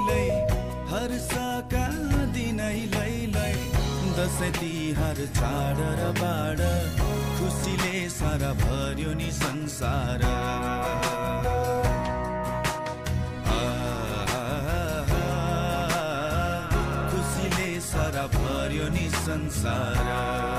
लै हर्षका दिनै लै लै दसैँ तिहार चाड र बाड खुसीले सारा भर्यो नि संसार खुसीले सारा भर्यो नि संसार